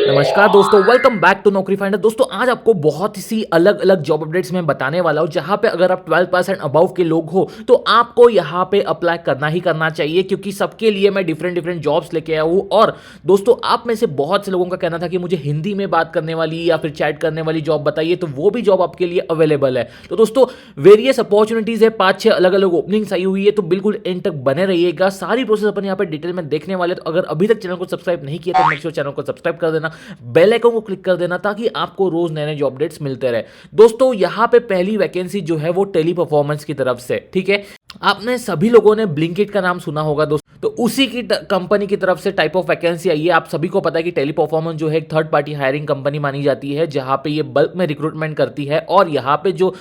नमस्कार दोस्तों, welcome back to नौकरी फाइंडर। दोस्तों आज आपको बहुत सी अलग अलग जॉब अपडेट्स में बताने वाला हूं, जहां पे अगर आप 12 एंड अबव के लोग हो तो आपको यहां पे अप्लाई करना ही करना चाहिए, क्योंकि सबके लिए मैं डिफरेंट डिफरेंट जॉब्स लेके आया हूं। और दोस्तों आप में से बहुत से लोगों का कहना था कि मुझे हिंदी में बात करने वाली या फिर चैट करने वाली जॉब बताइए, तो वो भी जॉब आपके लिए अवेलेबल है। तो दोस्तों वेरियस अपॉर्चुनिटीज है, 5-6 अलग अलग ओपनिंग्स आई हुई है, तो बिल्कुल एंड तक बने रहिएगा। सारी प्रोसेस अपन यहाँ पे डिटेल में देखने वाले। तो अगर अभी तक चैनल को सब्सक्राइब नहीं किया तो मेक श्योर चैनल को सब्सक्राइब कर देना, बेल आइकन को क्लिक कर देना, ताकि आपको रोज नए नए जॉब अपडेट्स मिलते रहे। दोस्तों यहां पे पहली वैकेंसी जो है वो टेली परफॉर्मेंस की तरफ से, ठीक है। आपने सभी लोगों ने ब्लिंकिट का नाम सुना होगा दोस्तों, तो उसी की कंपनी की तरफ से टाइप ऑफ वैकेंसी आई है। आप सभी को पता है कि टेली परफॉर्मेंस जो है एक थर्ड पार्टी हायरिंग कंपनी मानी जाती है, जहां पे ये बल्क में रिक्रूटमेंट करती है। और यहाँ पे जो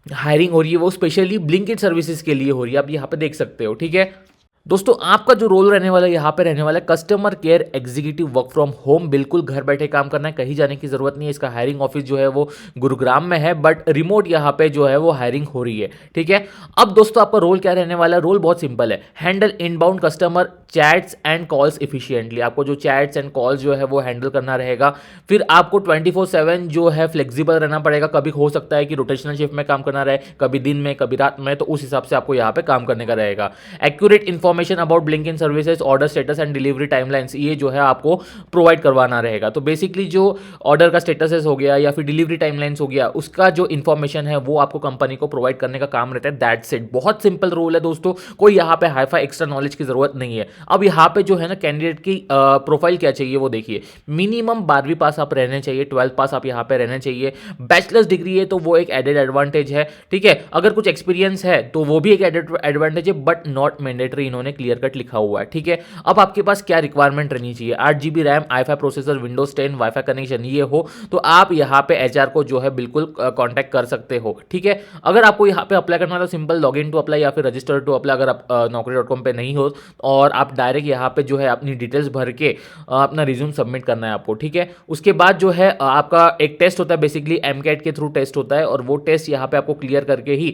हायरिंग हो रही है वो स्पेशली ब्लिंकिट सर्विसेज के लिए हो रही है, आप यहाँ पे देख सकते हो, ठीक है। दोस्तों आपका जो रोल रहने वाला है यहाँ पे रहने वाला है customer care executive work from home. बिल्कुल घर बैठे काम करना है, कहीं जाने की जरूरत नहीं है। इसका हायरिंग ऑफिस जो है वो गुरुग्राम में है, बट रिमोट यहाँ पे जो है वो हायरिंग हो रही है, ठीक है। अब दोस्तों आपका रोल क्या रहने वाला है? रोल बहुत सिंपल है, handle inbound customer chats and calls efficiently. आपको जो चैट्स एंड कॉल्स जो है वो हैंडल करना रहेगा। फिर आपको 24/7 जो है फ्लेक्सिबल रहना पड़ेगा। कभी हो सकता है कि रोटेशनल शिफ्ट में काम करना रहे, कभी दिन में कभी रात में, तो उस हिसाब से आपको यहाँ पे काम करने का रहेगा। Accurate information about blinking services, order status and delivery timelines, ये जो है आपको प्रोवाइड करवाना रहेगा। तो बेसिकली जो ऑर्डर का स्टेटस हो गया या फिर डिलीवरी टाइमलाइंस हो गया, उसका जो इन्फॉर्मेशन है वो आपको कंपनी को प्रोवाइड करने का काम रहता है। दैट्स इट, बहुत सिंपल रोल है दोस्तों। कोई यहाँ पे हाईफाई एक्स्ट्रा नॉलेज की जरूरत नहीं है। अब यहाँ पे जो है ना कैंडिडेट की प्रोफाइल क्या चाहिए वो देखिए। मिनिमम 12वीं पास आप रहने चाहिए, 12th पास आप यहाँ पे रहने चाहिए। बैचलर्स डिग्री है तो वो एक एडेड एडवांटेज है, ठीक है। अगर कुछ एक्सपीरियंस है तो वो भी एक एडेड एडवांटेज है, बट नॉट मैंडेटरी, इन्होंने क्लियर कट लिखा हुआ है, ठीक है। अब आपके पास क्या रिक्वायरमेंट रहनी चाहिए? 8 GB RAM, i5 processor, Windows 10, wifi connection, ये हो तो आप यहाँ पे एचआर को जो है बिल्कुल कॉन्टैक्ट कर सकते हो, ठीक है। अगर आपको यहाँ पे अप्लाई करना है तो simple log in to apply या फिर रजिस्टर टू अप्लाई। अगर आप naukri.com पे नहीं हो और आप डायरेक्ट यहाँ पे जो है अपनी डिटेल्स भर के अपना रिज्यूम सबमिट करना है आपको, ठीक है। उसके बाद जो है आपका एक टेस्ट होता है, बेसिकली एमकैट के थ्रू टेस्ट होता है, और वो टेस्ट यहाँ पे आपको क्लियर करके ही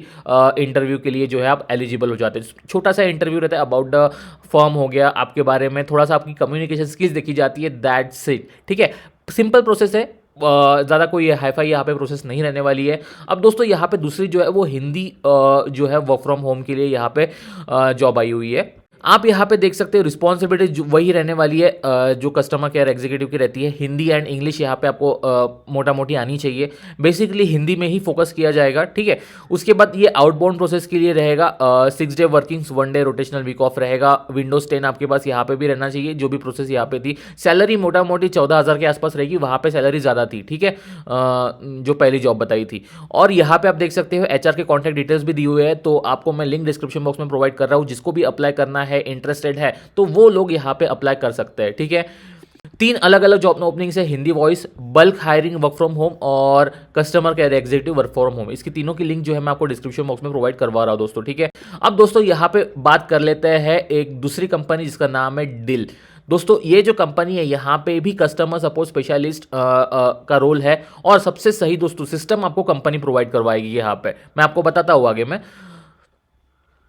इंटरव्यू के लिए जो है आप एलिजिबल हो जाते हैं। छोटा सा इंटरव्यू रहता है, अबाउट द फर्म हो गया, आपके बारे में थोड़ा सा आपकी कम्युनिकेशन स्किल्स देखी जाती है, दैट्स इट, ठीक है। सिंपल प्रोसेस है, ज़्यादा कोई हाईफाई यहाँ पे प्रोसेस नहीं रहने वाली है। अब दोस्तों यहाँ पे दूसरी जो है वो हिंदी जो है वर्क फ्रॉम होम के लिए यहाँ पे जॉब आई हुई है। आप यहाँ पे देख सकते हो रिस्पॉन्सिबिलिटी वही रहने वाली है जो कस्टमर केयर एग्जीक्यूटिव की रहती है। हिंदी एंड इंग्लिश यहाँ पे आपको मोटा मोटी आनी चाहिए। बेसिकली हिंदी में ही फोकस किया जाएगा, ठीक है। उसके बाद ये आउटबाउंड प्रोसेस के लिए रहेगा 6 day working, 1 day rotational week off रहेगा। विंडोज 10 आपके पास यहाँ पे भी रहना चाहिए, जो भी प्रोसेस यहाँ पे थी। सैलरी मोटा मोटी 14,000 के आसपास रहेगी, वहाँ पे सैलरी ज़्यादा थी, ठीक है, जो पहली जॉब बताई थी। और यहाँ पे आप देख सकते हो एचआर के कॉन्टैक्ट डिटेल्स भी दी हुए हैं, तो आपको मैं लिंक डिस्क्रिप्शन बॉक्स में प्रोवाइड कर रहा हूँ। जिसको भी अप्लाई करना है, इंटरेस्टेड है, तो वो लोग यहाँ पे अप्लाई कर सकते हैं, ठीक है। 3 अलग अलग जॉब ओपनिंग्स है, Hindi voice, bulk hiring work from home और customer care executive work from home. इसकी तीनों की लिंक जो है मैं आपको डिस्क्रिप्शन बॉक्स में प्रोवाइड करवा रहा हूं दोस्तों, ठीक है। अब दोस्तों यहाँ पे बात कर लेते हैं एक दूसरी कंपनी जिसका नाम है डिल। दोस्तों ये जो कंपनी है यहाँ पे भी कस्टमर सपोर्ट स्पेशलिस्ट का रोल है, और सबसे सही दोस्तों सिस्टम आपको कंपनी प्रोवाइड करवाएगी। यहाँ पे मैं आपको बताता हूँ आगे में।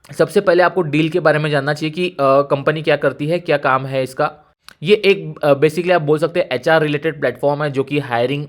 सबसे पहले आपको डील के बारे में जानना चाहिए कि कंपनी क्या करती है, क्या काम है इसका। ये एक बेसिकली आप बोल सकते हैं एचआर रिलेटेड प्लेटफॉर्म है, जो कि हायरिंग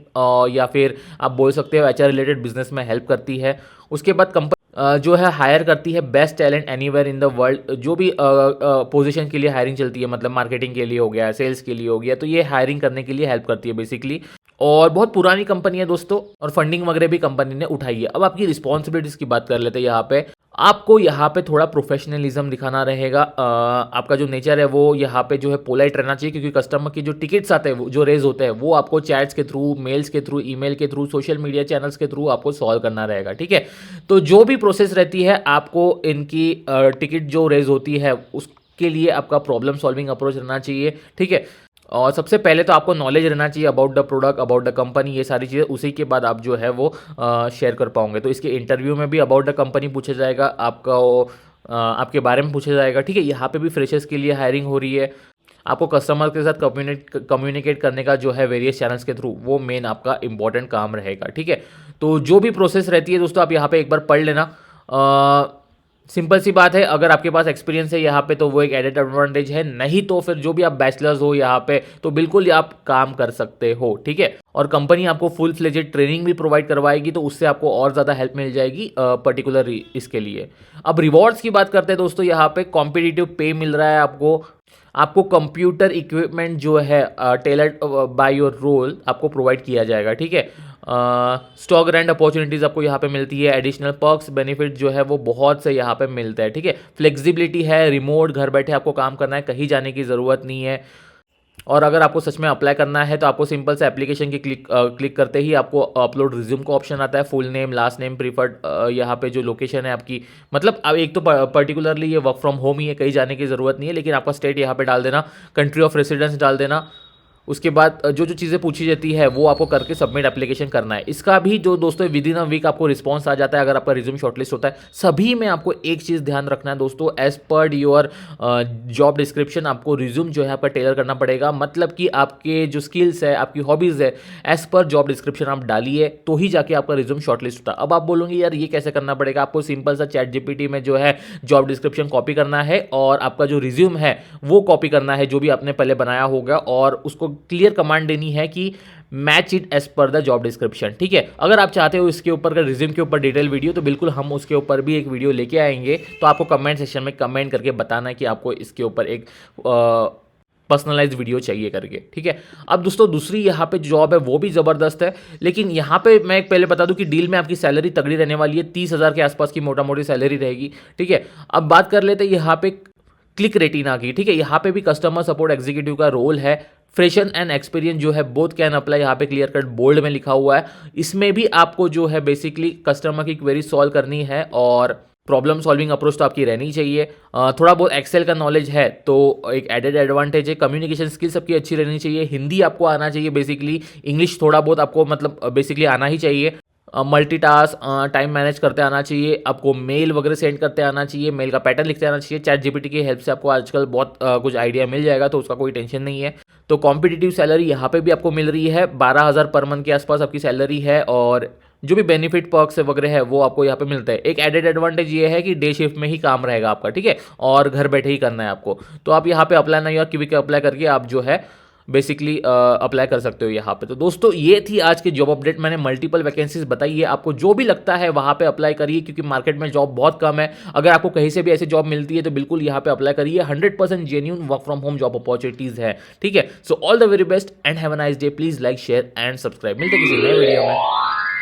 या फिर आप बोल सकते हो एचआर रिलेटेड बिजनेस में हेल्प करती है। उसके बाद कंपनी जो है हायर करती है best talent anywhere in the world. जो भी पोजीशन के लिए हायरिंग चलती है, मतलब मार्केटिंग के लिए हो गया, सेल्स के लिए हो गया, तो ये हायरिंग करने के लिए हेल्प करती है बेसिकली। और बहुत पुरानी कंपनी है दोस्तों, और फंडिंग वगैरह भी कंपनी ने उठाई है। अब आपकी रिस्पॉन्सिबिलिटीज़ की बात कर लेते हैं। यहाँ पे आपको यहाँ पे थोड़ा प्रोफेशनलिज्म दिखाना रहेगा। आपका जो नेचर है वो यहाँ पे जो है पोलाइट रहना चाहिए, क्योंकि कस्टमर की जो टिकट्स आते हैं वो जो रेज होते हैं वो आपको चैट्स के थ्रू, मेल्स के थ्रू, ईमेल के थ्रू, सोशल मीडिया चैनल्स के थ्रू आपको सॉल्व करना रहेगा, ठीक है। तो जो भी प्रोसेस रहती है आपको इनकी टिकट जो रेज होती है उसके लिए आपका प्रॉब्लम सॉल्विंग अप्रोच रहना चाहिए, ठीक है। और सबसे पहले तो आपको नॉलेज रहना चाहिए about the product, about the company, ये सारी चीज़ें। उसी के बाद आप जो है वो शेयर कर पाओगे। तो इसके इंटरव्यू में भी अबाउट द कंपनी पूछा जाएगा, आपके बारे में पूछा जाएगा, ठीक है। यहाँ पे भी फ्रेशर्स के लिए हायरिंग हो रही है। आपको कस्टमर के साथ कम्युनिकेट करने का जो है वेरियस चैनल्स के थ्रू, वो मेन आपका इंपॉर्टेंट काम रहेगा, ठीक है। तो जो भी प्रोसेस रहती है दोस्तों आप यहाँ पे एक बार पढ़ लेना। सिंपल सी बात है, अगर आपके पास एक्सपीरियंस है यहाँ पे तो वो एक एडेड एडवांटेज है, नहीं तो फिर जो भी आप बैचलर्स हो यहाँ पे तो बिल्कुल ही आप काम कर सकते हो, ठीक है। और कंपनी आपको फुल फ्लेजेड ट्रेनिंग भी प्रोवाइड करवाएगी, तो उससे आपको और ज़्यादा हेल्प मिल जाएगी पर्टिकुलर इसके लिए। अब रिवॉर्ड्स की बात करते हैं दोस्तों, यहाँ पे कॉम्पिटिटिव पे मिल रहा है आपको कंप्यूटर इक्विपमेंट जो है टेलर्ड बाय योर रोल आपको प्रोवाइड किया जाएगा, ठीक है। स्टॉक ग्रांट अपॉर्चुनिटीज़ आपको यहाँ पे मिलती है, एडिशनल पर्क्स बेनिफिट जो है वो बहुत से यहाँ पे मिलता है, ठीक है। फ्लेक्सिबिलिटी है, रिमोट घर बैठे आपको काम करना है, कहीं जाने की ज़रूरत नहीं है। और अगर आपको सच में अप्लाई करना है तो आपको सिंपल से एप्लीकेशन की क्लिक करते ही आपको अपलोड रिज्यूम का ऑप्शन आता है, full name, last name, preferred यहाँ पे जो लोकेशन है आपकी, मतलब अब एक तो पर्टिकुलरली ये वर्क फ्रॉम होम ही है, कहीं जाने की ज़रूरत नहीं है, लेकिन आपका स्टेट यहाँ पे डाल देना, कंट्री ऑफ रेसिडेंस डाल देना। उसके बाद जो जो चीज़ें पूछी जाती है वो आपको करके सबमिट एप्लीकेशन करना है। इसका भी जो दोस्तों विद इन अ वीक आपको रिस्पांस आ जाता है अगर आपका रिज्यूम शॉर्टलिस्ट होता है। सभी में आपको एक चीज़ ध्यान रखना है दोस्तों, as per your job description आपको रिज्यूम जो है आपका टेलर करना पड़ेगा, मतलब कि आपके जो स्किल्स है, आपकी हॉबीज़ है, एज पर जॉब डिस्क्रिप्शन आप डालिए तो ही जाके आपका रिज्यूम शॉर्टलिस्ट होता है। अब आप बोलोगे यार ये कैसे करना पड़ेगा, आपको सिंपल सा चैट जीपीटी में जो है जॉब डिस्क्रिप्शन कॉपी करना है और आपका जो रिज्यूम है वो कॉपी करना है जो भी आपने पहले बनाया होगा, और उसको क्लियर कमांड देनी है कि match it as per the job description, ठीक है। अगर आप चाहते हो इसके ऊपर का रिज्यूम के ऊपर डिटेल वीडियो तो बिल्कुल हम उसके ऊपर भी एक वीडियो लेके आएंगे, तो आपको कमेंट सेक्शन में कमेंट करके बताना है कि आपको इसके ऊपर एक पर्सनलाइज वीडियो चाहिए करके, ठीक है। अब दोस्तों दूसरी यहाँ पे जॉब है वो भी ज़बरदस्त है, लेकिन यहाँ पे मैं पहले बता दूं कि डील में आपकी सैलरी तगड़ी रहने वाली है, 30,000 के आसपास की मोटा मोटी सैलरी रहेगी, ठीक है। अब बात कर लेते हैं यहाँ पे क्लिक रेटिना की, ठीक है। यहाँ पे भी कस्टमर सपोर्ट एग्जीक्यूटिव का रोल है, फ्रेशन एंड एक्सपीरियंस जो है बोथ कैन अप्लाई, यहाँ पे क्लियर कट बोल्ड में लिखा हुआ है। इसमें भी आपको जो है बेसिकली कस्टमर की क्वेरी सॉल्व करनी है और प्रॉब्लम सॉल्विंग अप्रोच तो आपकी रहनी चाहिए। थोड़ा बहुत एक्सेल का नॉलेज है तो एक एडेड एडवांटेज है। कम्युनिकेशन स्किल्स सबकी अच्छी रहनी चाहिए, हिंदी आपको आना चाहिए बेसिकली, इंग्लिश थोड़ा बहुत आपको मतलब बेसिकली आना ही चाहिए। मल्टीटास्क टाइम मैनेज करते आना चाहिए, आपको मेल वगैरह सेंड करते आना चाहिए, मेल का पैटर्न लिखते आना चाहिए। चैट जीपीटी की हेल्प से आपको आजकल बहुत कुछ आइडिया मिल जाएगा, तो उसका कोई टेंशन नहीं है। तो कॉम्पिटिटिव सैलरी यहाँ पे भी आपको मिल रही है, 12,000 पर मंथ के आसपास आपकी सैलरी है, और जो भी बेनिफिट पर्क्स वगैरह है वो आपको यहाँ पे मिलता है। एक एडेड एडवांटेज ये है कि डे शिफ्ट में ही काम रहेगा आपका, ठीक है, और घर बैठे ही करना है आपको। तो आप यहाँ पे अप्लाई नहीं, क्विक अप्लाई करके आप जो है बेसिकली अप्लाई कर सकते हो यहाँ पे। तो दोस्तों ये थी आज की जॉब अपडेट, मैंने मल्टीपल वैकेंसीज बताई है, आपको जो भी लगता है वहाँ पे अप्लाई करिए, क्योंकि मार्केट में जॉब बहुत कम है। अगर आपको कहीं से भी ऐसी जॉब मिलती है तो बिल्कुल यहाँ पे अप्लाई करिए, 100% genuine work from home job opportunities है, ठीक है। So all the very best and have a nice day, please like share and subscribe. मिलते हैं किसी नए वीडियो में।